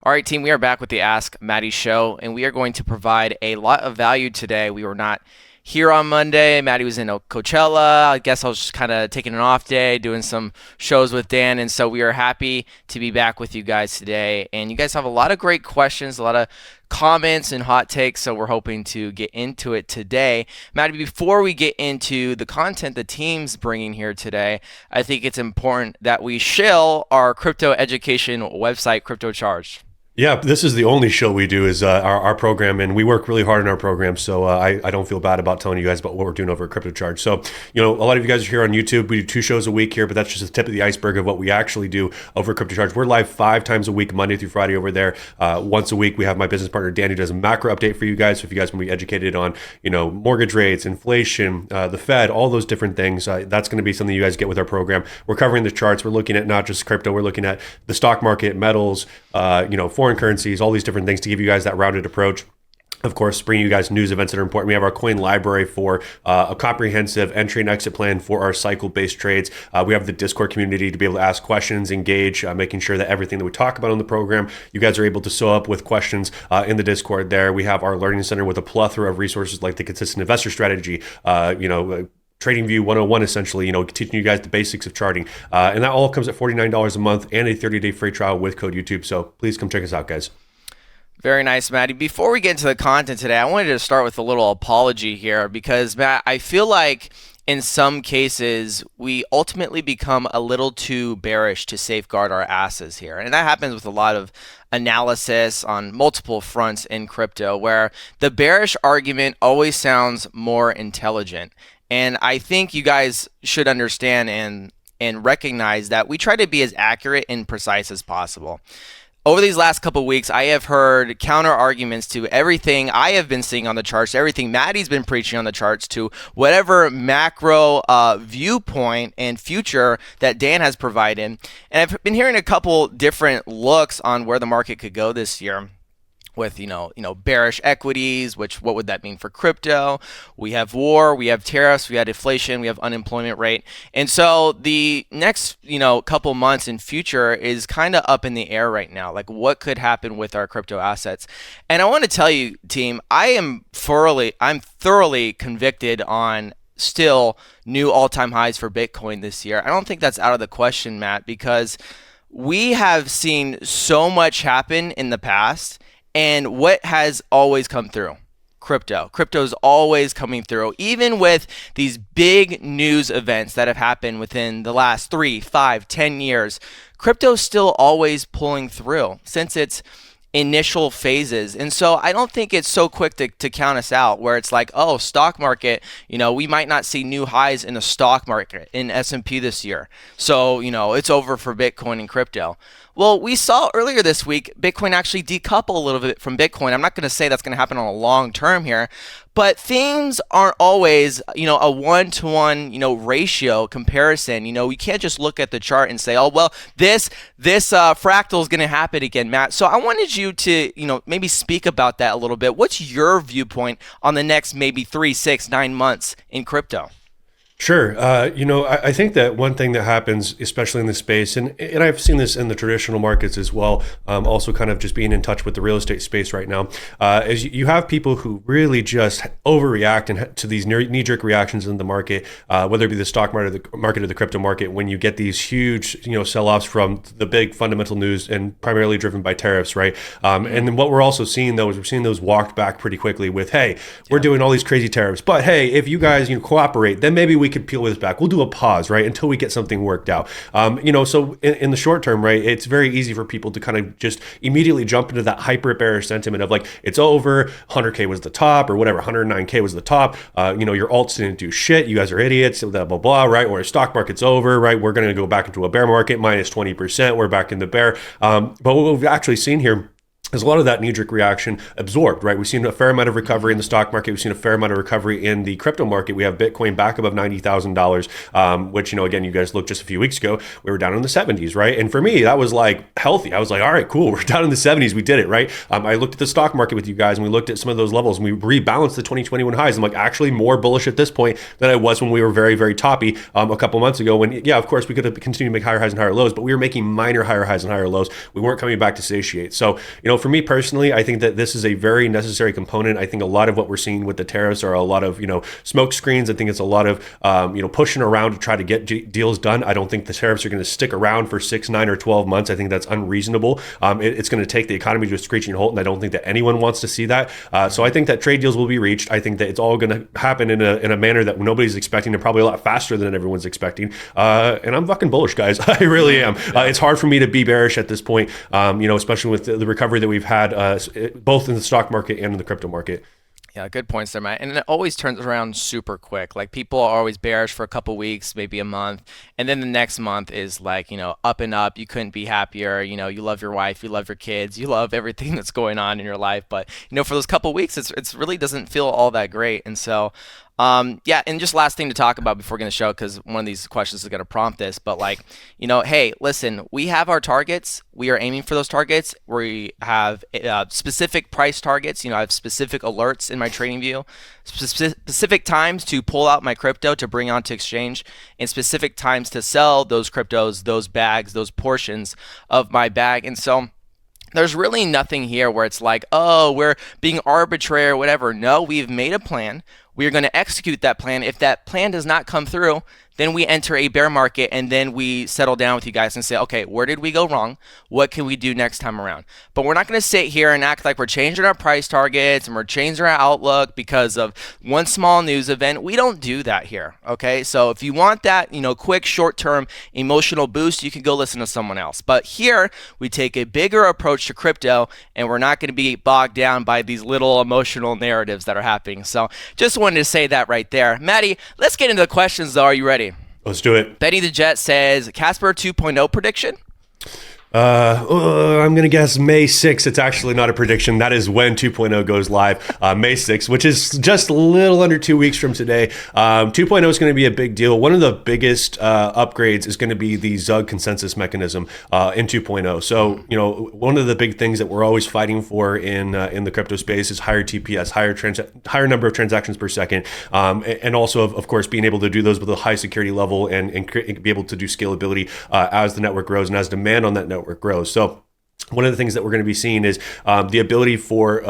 All right, team, we are back with the Ask Maddie show, and we are going to provide a lot of value today. We were not here on Monday. Maddie was in Coachella. I guess I was just kind of taking an off day, doing some shows with Dan, and so we are happy to be back with you guys today. And you guys have a lot of great questions, a lot of comments and hot takes, so we're hoping to get into it today. Maddie, before we get into the content the team's bringing here today, I think it's important that we shill our crypto education website, Crypto Charged. Yeah, this is the only show we do is our program, and we work really hard in our program, so I don't feel bad about telling you guys about what we're doing over at Crypto Charge. So, a lot of you guys are here on YouTube. We do 2 shows a week here, but that's just the tip of the iceberg of what we actually do over at Crypto Charge. We're live 5 times a week, Monday through Friday over there. Once a week, we have my business partner, Danny, does a macro update for you guys. So if you guys want to be educated on, mortgage rates, inflation, the Fed, all those different things, that's going to be something you guys get with our program. We're covering the charts. We're looking at not just crypto. We're looking at the stock market, metals, foreign currencies, all these different things to give you guys that rounded approach. Of course, bringing you guys news events that are important. We have our coin library for a comprehensive entry and exit plan for our cycle-based trades. We have the Discord community to be able to ask questions, engage, making sure that everything that we talk about on the program, you guys are able to sew up with questions in the Discord there. We have our learning center with a plethora of resources like the consistent investor strategy, TradingView 101, essentially, teaching you guys the basics of charting. And that all comes at $49 a month and a 30-day free trial with code YouTube. So please come check us out, guys. Very nice, Maddie. Before we get into the content today, I wanted to start with a little apology here because, Matt, I feel like in some cases we ultimately become a little too bearish to safeguard our asses here. And that happens with a lot of analysis on multiple fronts in crypto where the bearish argument always sounds more intelligent. And I think you guys should understand and recognize that we try to be as accurate and precise as possible. Over these last couple of weeks, I have heard counter arguments to everything I have been seeing on the charts, everything Maddie's been preaching on the charts, to whatever macro viewpoint and future that Dan has provided. And I've been hearing a couple different looks on where the market could go this year. With bearish equities, which what would that mean for crypto? We have war, we have tariffs, we have inflation, we have unemployment rate, and so the next couple months in future is kind of up in the air right now. Like what could happen with our crypto assets? And I want to tell you, team, I'm thoroughly convicted on still new all-time highs for Bitcoin this year. I don't think that's out of the question, Matt, because we have seen so much happen in the past. And what has always come through? Crypto. Crypto's always coming through, even with these big news events that have happened within the last 3, 5, 10 years. Crypto's still always pulling through since its initial phases. And so I don't think it's so quick to count us out where it's like, oh, stock market, we might not see new highs in the stock market in S&P this year. So, it's over for Bitcoin and crypto. Well, we saw earlier this week, Bitcoin actually decouple a little bit from Bitcoin. I'm not going to say that's going to happen on a long term here, but things aren't always, a one-to-one, ratio comparison. You can't just look at the chart and say, oh, well, this fractal is going to happen again, Matt. So I wanted you to, maybe speak about that a little bit. What's your viewpoint on the next maybe 3, 6, 9 months in crypto? Sure. I think that one thing that happens, especially in this space, and I've seen this in the traditional markets as well, also kind of just being in touch with the real estate space right now, is you have people who really just overreact to these knee-jerk reactions in the market, whether it be the stock market or the crypto market, when you get these huge, sell-offs from the big fundamental news and primarily driven by tariffs, right? And then what we're also seeing, though, is we're seeing those walked back pretty quickly with, hey, we're doing all these crazy tariffs, but hey, if you guys cooperate, then maybe we could peel this back. We'll do a pause, right, until we get something worked out. So in the short term, right, it's very easy for people to kind of just immediately jump into that hyper bearish sentiment of like, it's over, 100K was the top, or whatever, 109K was the top. Your alts didn't do shit. You guys are idiots, blah, blah, blah, right? Or stock market's over, right? We're going to go back into a bear market, minus 20%. We're back in the bear. But what we've actually seen here is a lot of that knee-jerk reaction absorbed, right? We've seen a fair amount of recovery in the stock market. We've seen a fair amount of recovery in the crypto market. We have Bitcoin back above $90,000, which, again, you guys looked just a few weeks ago, we were down in the 70s, right? And for me, that was like healthy. I was like, all right, cool. We're down in the 70s. We did it, right? I looked at the stock market with you guys and we looked at some of those levels and we rebalanced the 2021 highs. I'm like actually more bullish at this point than I was when we were very, very toppy a couple months ago when, yeah, of course, we could have continued to make higher highs and higher lows, but we were making minor higher highs and higher lows. We weren't coming back to satiate. So, for me personally, I think that this is a very necessary component. I think a lot of what we're seeing with the tariffs are a lot of, smoke screens. I think it's a lot of, pushing around to try to get deals done. I don't think the tariffs are going to stick around for 6, 9, or 12 months. I think that's unreasonable. It's going to take the economy to a screeching halt, and I don't think that anyone wants to see that. So I think that trade deals will be reached. I think that it's all going to happen in a manner that nobody's expecting and probably a lot faster than everyone's expecting. And I'm fucking bullish, guys. I really am. It's hard for me to be bearish at this point, especially with the recovery that we've had both in the stock market and in the crypto market. Yeah, good points there, Matt. And it always turns around super quick. Like people are always bearish for a couple weeks, maybe a month, and then the next month is like, up and up. You couldn't be happier. You love your wife, you love your kids, you love everything that's going on in your life. But for those couple weeks, it's really doesn't feel all that great. And so yeah, and just last thing to talk about before we're going to show, because one of these questions is going to prompt this, but hey, listen, we have our targets. We are aiming for those targets. We have specific price targets. I have specific alerts in my trading view, specific times to pull out my crypto to bring onto exchange, and specific times to sell those cryptos, those bags, those portions of my bag. And so there's really nothing here where it's like, oh, we're being arbitrary or whatever. No, we've made a plan. We are going to execute that plan. If that plan does not come through, then we enter a bear market and then we settle down with you guys and say, okay, where did we go wrong? What can we do next time around? But we're not going to sit here and act like we're changing our price targets and we're changing our outlook because of one small news event. We don't do that here, okay? So if you want that, quick, short-term emotional boost, you can go listen to someone else. But here, we take a bigger approach to crypto and we're not going to be bogged down by these little emotional narratives that are happening. So just wanted to say that right there. Maddie, let's get into the questions though. Are you ready? Let's do it. Benny the Jet says, Casper 2.0 prediction? I'm going to guess May 6th. It's actually not a prediction. That is when 2.0 goes live, May 6th, which is just a little under 2 weeks from today. 2.0 is going to be a big deal. One of the biggest upgrades is going to be the ZUG consensus mechanism in 2.0. So, one of the big things that we're always fighting for in the crypto space is higher TPS, higher number of transactions per second, and also, of course, being able to do those with a high security level and be able to do scalability as the network grows and as demand on that network grows. So one of the things that we're going to be seeing is the ability for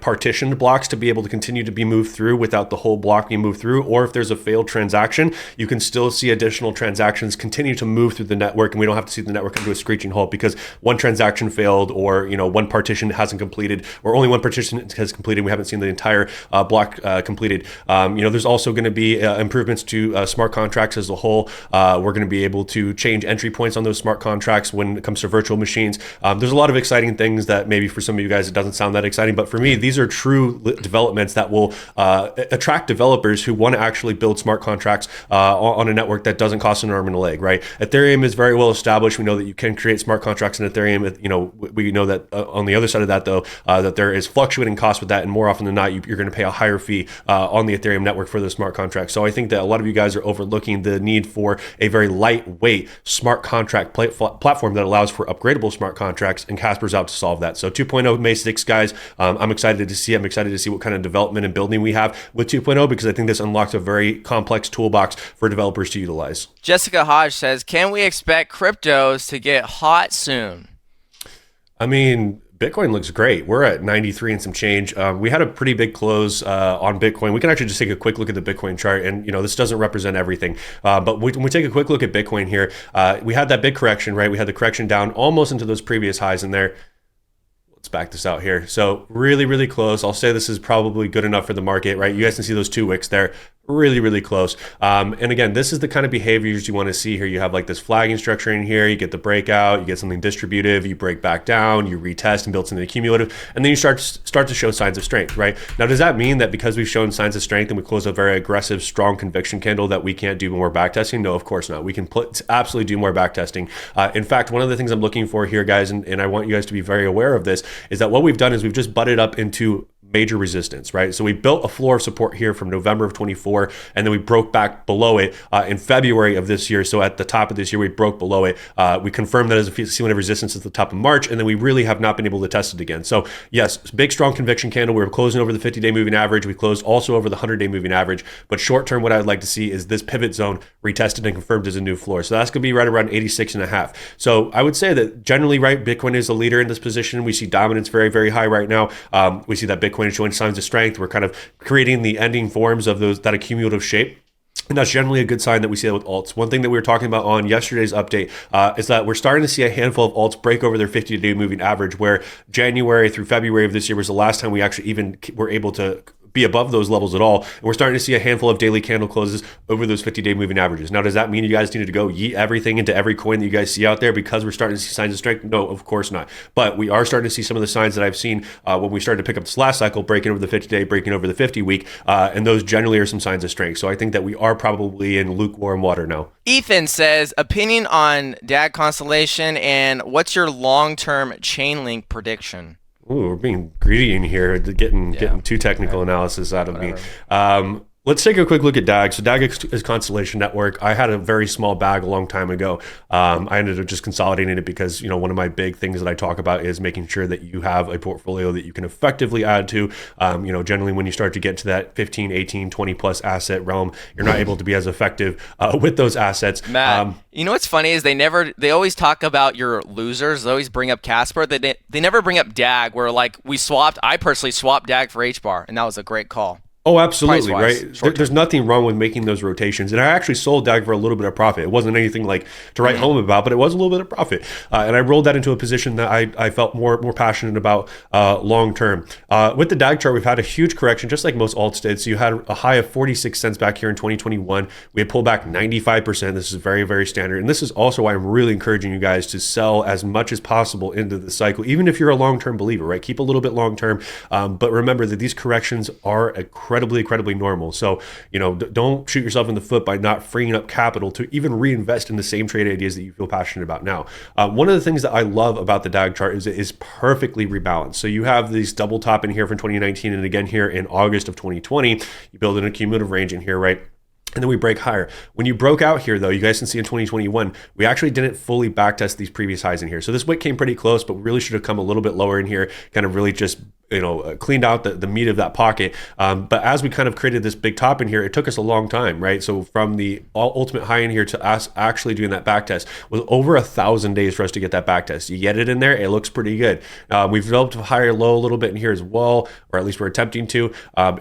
partitioned blocks to be able to continue to be moved through without the whole block being moved through. Or if there's a failed transaction, you can still see additional transactions continue to move through the network, and we don't have to see the network come to a screeching halt because one transaction failed, or one partition hasn't completed, or only one partition has completed. We haven't seen the entire block completed. There's also going to be improvements to smart contracts as a whole. We're going to be able to change entry points on those smart contracts when it comes to virtual machines. There's a lot of exciting things that maybe for some of you guys it doesn't sound that exciting, but for me these are true developments that will attract developers who want to actually build smart contracts on a network that doesn't cost an arm and a leg, right? Ethereum is very well established. We know that you can create smart contracts in Ethereum. We know that on the other side of that though, that there is fluctuating costs with that, and more often than not you're going to pay a higher fee on the Ethereum network for those smart contracts. So I think that a lot of you guys are overlooking the need for a very lightweight smart contract platform that allows for upgradable smart contracts, and Casper's out to solve that. So 2.0 May 6, guys, I'm excited to see. I'm excited to see what kind of development and building we have with 2.0, because I think this unlocks a very complex toolbox for developers to utilize. Jessica Hodge says, can we expect cryptos to get hot soon? I mean, Bitcoin looks great. We're at 93 and some change. We had a pretty big close on Bitcoin. We can actually just take a quick look at the Bitcoin chart, and this doesn't represent everything. But when we take a quick look at Bitcoin here, we had that big correction, right? We had the correction down almost into those previous highs in there. Let's back this out here. So really, really close. I'll say this is probably good enough for the market, right? You guys can see those 2 wicks there. really, really close. And again, this is the kind of behaviors you want to see here. You have like this flagging structure in here, you get the breakout, you get something distributive, you break back down, you retest and build something cumulative, and then you start to show signs of strength, right? Now, does that mean that because we've shown signs of strength and we close a very aggressive, strong conviction candle that we can't do more backtesting? No, of course not. We can absolutely do more backtesting. In fact, one of the things I'm looking for here, guys, and I want you guys to be very aware of this, is that what we've done is we've just butted up into major resistance, right? So we built a floor of support here from November of 24, and then we broke back below it in February of this year. So at the top of this year, we broke below it. We confirmed that as a ceiling of resistance at the top of March, and then we really have not been able to test it again. So yes, big, strong conviction candle. We were closing over the 50-day moving average. We closed also over the 100-day moving average. But short term, what I'd like to see is this pivot zone retested and confirmed as a new floor. So that's going to be right around 86.5. So I would say that generally, right, Bitcoin is the leader in this position. We see dominance very, very high right now. We see that Bitcoin is showing signs of strength. We're kind of creating the ending forms of that accumulative shape. And that's generally a good sign that we see that with alts. One thing that we were talking about on yesterday's update is that we're starting to see a handful of alts break over their 50-day moving average, where January through February of this year was the last time we actually even were able to be above those levels at all. And we're starting to see a handful of daily candle closes over those 50-day moving averages. Now, does that mean you guys need to go yeet everything into every coin that you guys see out there because we're starting to see signs of strength? No, of course not. But we are starting to see some of the signs that I've seen when we started to pick up this last cycle, breaking over the 50-day, breaking over the 50-week, and those generally are some signs of strength. So I think that we are probably in lukewarm water now. Ethan says, opinion on DAG Constellation, and what's your long-term chain link prediction? Ooh, we're being greedy in here, getting too technical analysis out of me. Let's take a quick look at DAG. So DAG is Constellation Network. I had a very small bag a long time ago. I ended up just consolidating it because, one of my big things that I talk about is making sure that you have a portfolio that you can effectively add to. Generally when you start to get to that 15, 18, 20 plus asset realm, you're not able to be as effective with those assets. Matt, what's funny is they always talk about your losers. They always bring up Casper. They never bring up DAG, where I personally swapped DAG for HBAR, and that was a great call. Oh, absolutely, Price-wise, right? There's nothing wrong with making those rotations. And I actually sold DAG for a little bit of profit. It wasn't anything like to write home about, but it was a little bit of profit. And I rolled that into a position that I felt more passionate about long term. With the DAG chart, we've had a huge correction, just like most alts did. So you had a high of 46 cents back here in 2021. We had pulled back 95%. This is very, very standard. And this is also why I'm really encouraging you guys to sell as much as possible into the cycle, even if you're a long-term believer, right? Keep a little bit long-term. But remember that these corrections are incredibly normal. So, don't shoot yourself in the foot by not freeing up capital to even reinvest in the same trade ideas that you feel passionate about now. One of the things that I love about the DAG chart is it is perfectly rebalanced. So you have these double top in here from 2019 and again here in August of 2020. You build in a cumulative range in here, right? And then we break higher. When you broke out here, though, you guys can see in 2021, we actually didn't fully backtest these previous highs in here. So this wick came pretty close, but we really should have come a little bit lower in here, kind of really just cleaned out the meat of that pocket. But as we kind of created this big top in here, it took us a long time, right? So from the ultimate high in here to us actually doing that back test was over 1,000 days for us to get that back test. You get it in there, it looks pretty good. We've developed a higher low a little bit in here as well, or at least we're attempting to.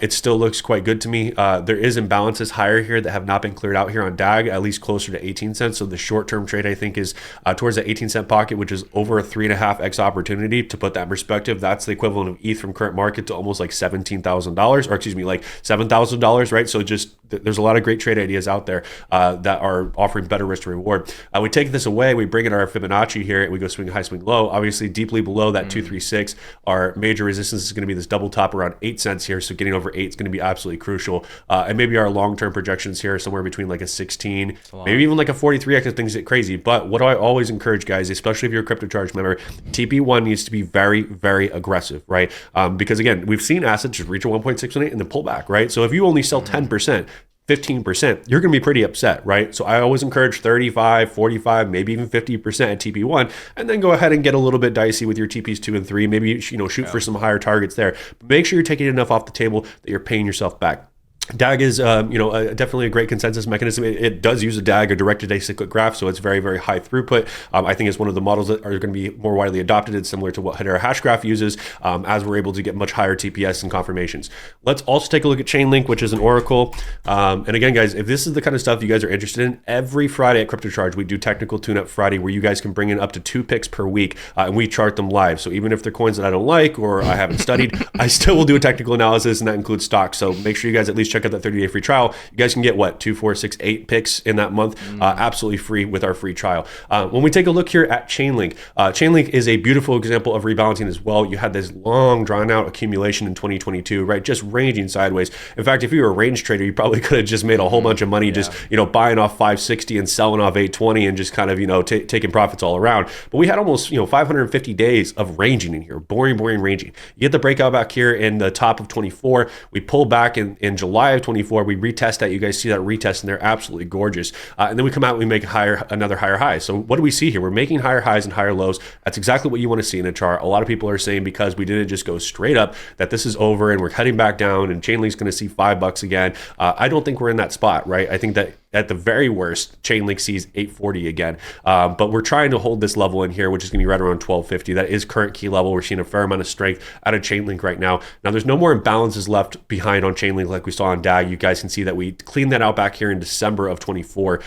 It still looks quite good to me. There is imbalances higher here that have not been cleared out here on DAG, at least closer to 18 cents. So the short-term trade, I think, is towards that 18 cent pocket, which is over a 3.5x opportunity. To put that in perspective, that's the equivalent of ETH from current market to almost like $17,000, or excuse me, like $7,000, right? So just there's a lot of great trade ideas out there that are offering better risk to reward. We take this away, we bring in our Fibonacci here, and we go swing high, swing low. Obviously, deeply below that 236, our major resistance is going to be this double top around 8 cents here. So getting over 8 is going to be absolutely crucial. And maybe our long-term projections here are somewhere between like a 16, maybe even like a 43x if things get crazy. But what do I always encourage, guys, especially if you're a crypto charge member, TP1 needs to be very, very aggressive, right? Because again, we've seen assets just reach a 1.618 and then pull back, right? So if you only sell 10%, 15%, you're going to be pretty upset, right? So I always encourage 35, 45, maybe even 50% at TP1, and then go ahead and get a little bit dicey with your TPs 2 and 3. Maybe, shoot for some higher targets there. But make sure you're taking enough off the table that you're paying yourself back. DAG is, definitely a great consensus mechanism. It does use a DAG, a directed acyclic graph, so it's very, very high throughput. I think it's one of the models that are going to be more widely adopted. It's similar to what Hedera Hashgraph uses, as we're able to get much higher TPS and confirmations. Let's also take a look at Chainlink, which is an oracle. And again, guys, if this is the kind of stuff you guys are interested in, every Friday at Crypto Charge, we do Technical Tune-Up Friday, where you guys can bring in up to 2 picks per week, and we chart them live. So even if they're coins that I don't like or I haven't studied, I still will do a technical analysis, and that includes stocks. So make sure you guys at least check check out that 30-day free trial, you guys can get what, 2, 4, 6, 8 picks in that month, absolutely free with our free trial. When we take a look here at Chainlink, Chainlink is a beautiful example of rebalancing as well. You had this long drawn out accumulation in 2022, right? Just ranging sideways. In fact, if you were a range trader, you probably could have just made a whole bunch of money just, buying off 560 and selling off 820 and just kind of, taking profits all around. But we had almost, 550 days of ranging in here, boring ranging. You get the breakout back here in the top of 24. We pull back in July of 24. We retest that. You guys see that retest and they're absolutely gorgeous. And then we come out and we make another higher high. So what do we see here? We're making higher highs and higher lows. That's exactly what you want to see in a chart. A lot of people are saying because we didn't just go straight up that this is over and we're heading back down and Chainlink's going to see $5 again. I don't think we're in that spot, right? I think that at the very worst, Chainlink sees 840 again. But we're trying to hold this level in here, which is going to be right around 1250. That is current key level. We're seeing a fair amount of strength out of Chainlink right now. Now, there's no more imbalances left behind on Chainlink like we saw on DAG. You guys can see that we cleaned that out back here in December of 24,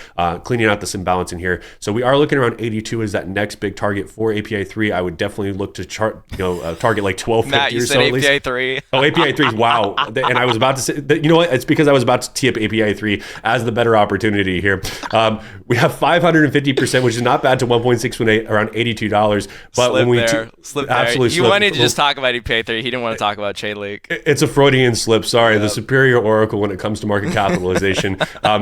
cleaning out this imbalance in here. So we are looking around 82 as that next big target for API 3. I would definitely look to target like 1250 Matt, you or said so API at least. 3. Oh, API 3, wow. And I was about to say, you know what? It's because I was about to tee up API 3 as the better opportunity here. We have 550%, which is not bad to 1.618, around $82. But when we slip there. Absolutely You slip. wanted to just talk about API 3. He didn't want to talk about Chainlink. It's a Freudian slip. Sorry, the superior oracle when it comes to market capitalization.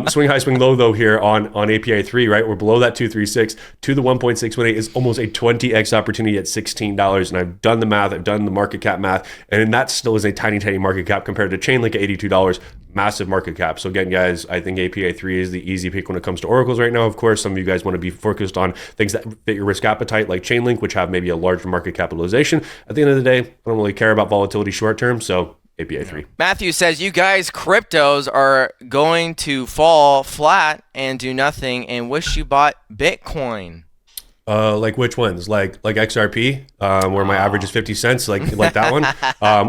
Swing high, swing low though here on API 3, right? We're below that 236 to the 1.618 is almost a 20x opportunity at $16. And I've done the math. I've done the market cap math. And that still is a tiny market cap compared to Chainlink at $82. Massive market cap. So again, guys, I think API 3 is the easy pick when it comes to oracles right now. Of course, some of you guys want to be focused on things that fit your risk appetite, like Chainlink, which have maybe a larger market capitalization. At the end of the day, I don't really care about volatility short term. So API 3. Matthew says, you guys, cryptos are going to fall flat and do nothing and wish you bought Bitcoin. Like which ones? Like XRP, where my average is 50 cents, like that one,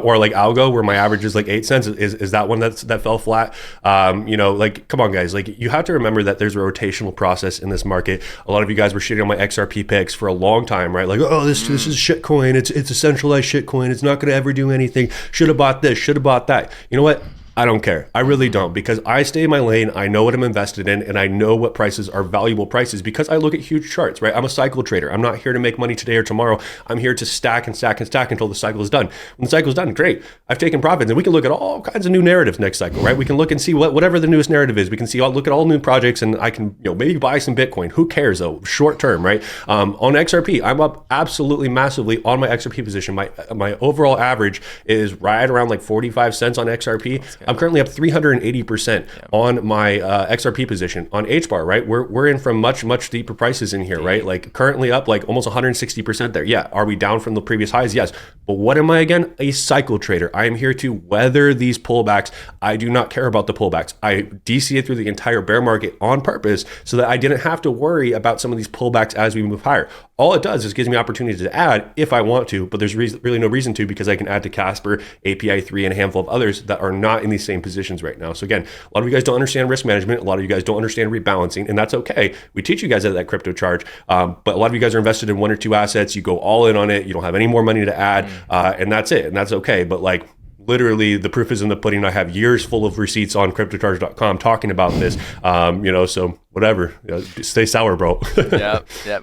or like Algo, where my average is like 8 cents. Is that one that fell flat? Like come on, guys. Like you have to remember that there's a rotational process in this market. A lot of you guys were shitting on my XRP picks for a long time, right? Like, oh, this is shitcoin. It's a centralized shitcoin. It's not going to ever do anything. Should have bought this. Should have bought that. You know what? I don't care. I really don't, because I stay in my lane. I know what I'm invested in, and I know what prices are valuable prices because I look at huge charts, right? I'm a cycle trader. I'm not here to make money today or tomorrow. I'm here to stack and stack and stack until the cycle is done. When the cycle is done, great. I've taken profits, and we can look at all kinds of new narratives next cycle, right? We can look and see whatever the newest narrative is. We can look at all new projects, and I can maybe buy some Bitcoin. Who cares though? Short term, right? On XRP, I'm up absolutely massively on my XRP position. My overall average is right around like 45 cents on XRP. I'm currently up 380% on my XRP position. On HBAR, right? We're in from much deeper prices in here, right? Like currently up like almost 160% there. Yeah. Are we down from the previous highs? Yes. But what am I again? A cycle trader. I am here to weather these pullbacks. I do not care about the pullbacks. I DCA through the entire bear market on purpose so that I didn't have to worry about some of these pullbacks as we move higher. All it does is gives me opportunity to add if I want to, but there's really no reason to, because I can add to Casper, API 3, and a handful of others that are not in these same positions right now. So again, a lot of you guys don't understand risk management. A lot of you guys don't understand rebalancing, and that's okay. We teach you guys at that crypto charge, but a lot of you guys are invested in 1 or 2 assets. You go all in on it. You don't have any more money to add, and that's it, and that's okay. But like, literally, the proof is in the pudding. I have years full of receipts on cryptocharge.com talking about this, so whatever, stay sour, bro. Yeah.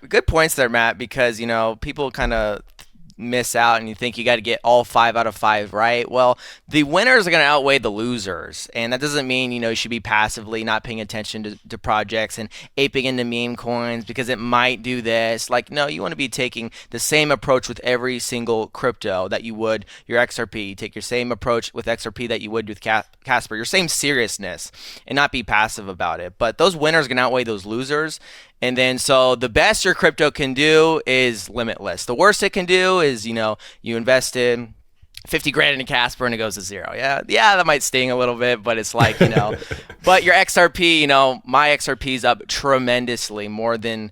Good points there, Matt, because, people kind of miss out and you think you got to get all 5 out of 5 right. Well, the winners are going to outweigh the losers, and that doesn't mean you should be passively not paying attention to projects and aping into meme coins because it might do this. Like, no, you want to be taking the same approach with every single crypto that you would your XRP. You take your same approach with XRP that you would with Casper, your same seriousness, and not be passive about it. But those winners are going to outweigh those losers. And then, so the best your crypto can do is limitless. The worst it can do is, you invested 50 grand into Casper and it goes to 0. Yeah, that might sting a little bit, but it's like, but your XRP, my XRP is up tremendously, more than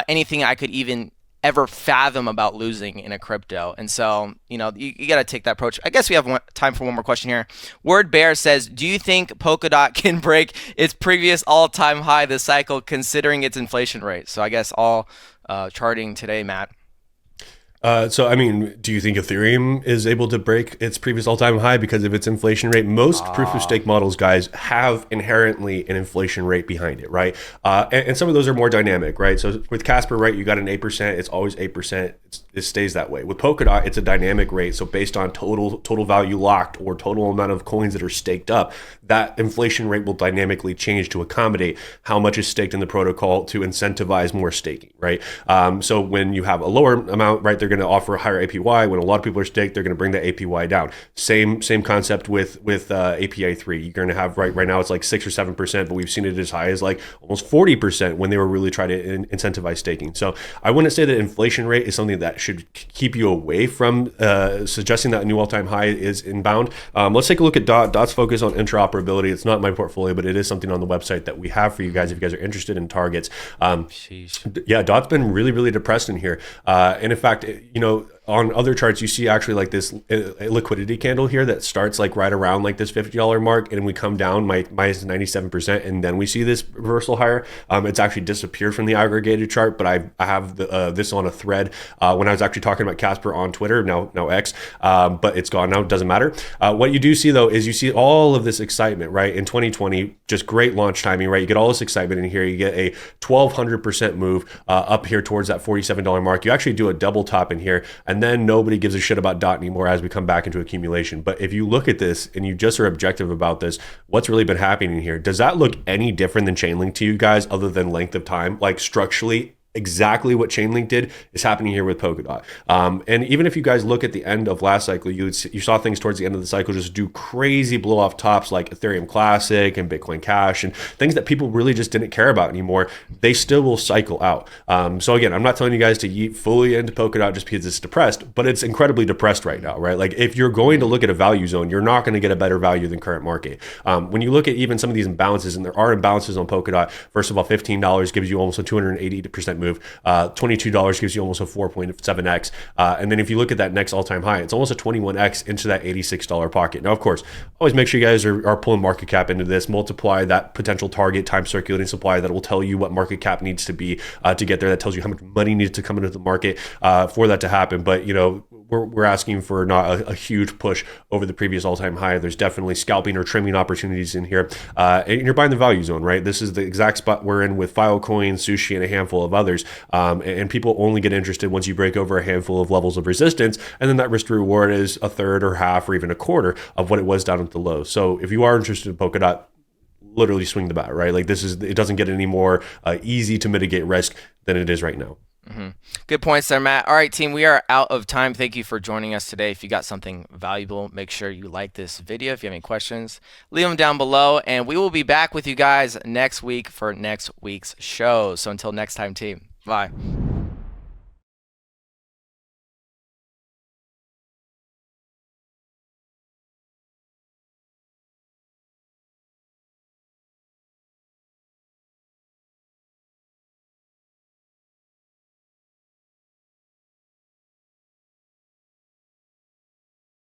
anything I could even ever fathom about losing in a crypto. And so, you got to take that approach. I guess we have time for one more question here. Word Bear says, do you think Polkadot can break its previous all-time high this cycle considering its inflation rate? So I guess all charting today, Matt. So, I mean, do you think Ethereum is able to break its previous all-time high because of its inflation rate? Most proof-of-stake models, guys, have inherently an inflation rate behind it, right? And some of those are more dynamic, right? So with Casper, right, you got an 8%. It's always 8%. It stays that way. With Polkadot, it's a dynamic rate. So based on total value locked or total amount of coins that are staked up, that inflation rate will dynamically change to accommodate how much is staked in the protocol to incentivize more staking, right? So when you have a lower amount, right, they're going to offer a higher APY. When a lot of people are staked, they're going to bring the APY down. Same concept with API 3. You're going to have right now it's like 6 or 7%, but we've seen it as high as like almost 40% when they were really trying to incentivize staking. So I wouldn't say that inflation rate is something that should keep you away from suggesting that a new all-time high is inbound. Let's take a look at Dot. Dot's focus on interoperability. It's not my portfolio, but it is something on the website that we have for you guys if you guys are interested in targets. Yeah, Dot's been really depressed in here. And in fact, on other charts, you see actually like this liquidity candle here that starts like right around like this $50 mark, and we come down minus 97%, and then we see this reversal higher. It's actually disappeared from the aggregated chart, but I have this on a thread when I was actually talking about Casper on Twitter, now X, but it's gone now. It doesn't matter. What you do see though is you see all of this excitement, right? In 2020, just great launch timing, right? You get all this excitement in here. You get a 1,200% move up here towards that $47 mark. You actually do a double top in here, and then nobody gives a shit about Dot anymore as we come back into accumulation. But if you look at this and you just are objective about this, what's really been happening here? Does that look any different than Chainlink to you guys other than length of time? Like structurally, exactly what Chainlink did is happening here with Polkadot. And even if you guys look at the end of last cycle, you saw things towards the end of the cycle just do crazy blow off tops like Ethereum Classic and Bitcoin Cash and things that people really just didn't care about anymore. They still will cycle out. So again, I'm not telling you guys to yeet fully into Polkadot just because it's depressed, but it's incredibly depressed right now, right? Like if you're going to look at a value zone, you're not going to get a better value than current market. When you look at even some of these imbalances, and there are imbalances on Polkadot, first of all, $15 gives you almost a 280% move. $22 gives you almost a 4.7x. And then if you look at that next all-time high, it's almost a 21x into that $86 pocket. Now, of course, always make sure you guys are pulling market cap into this. Multiply that potential target times circulating supply. That will tell you what market cap needs to be to get there. That tells you how much money needs to come into the market for that to happen. But, we're asking for not a huge push over the previous all-time high. There's definitely scalping or trimming opportunities in here. And you're buying the value zone, right? This is the exact spot we're in with Filecoin, Sushi, and a handful of others. And people only get interested once you break over a handful of levels of resistance. And then that risk to reward is a third or half or even a quarter of what it was down at the low. So if you are interested in Polkadot, literally swing the bat, right? Like it doesn't get any more easy to mitigate risk than it is right now. Good points there, Matt. All right, team, we are out of time. Thank you for joining us today. If you got something valuable, make sure you like this video. If you have any questions, leave them down below, and we will be back with you guys next week for next week's show. So until next time, team, bye.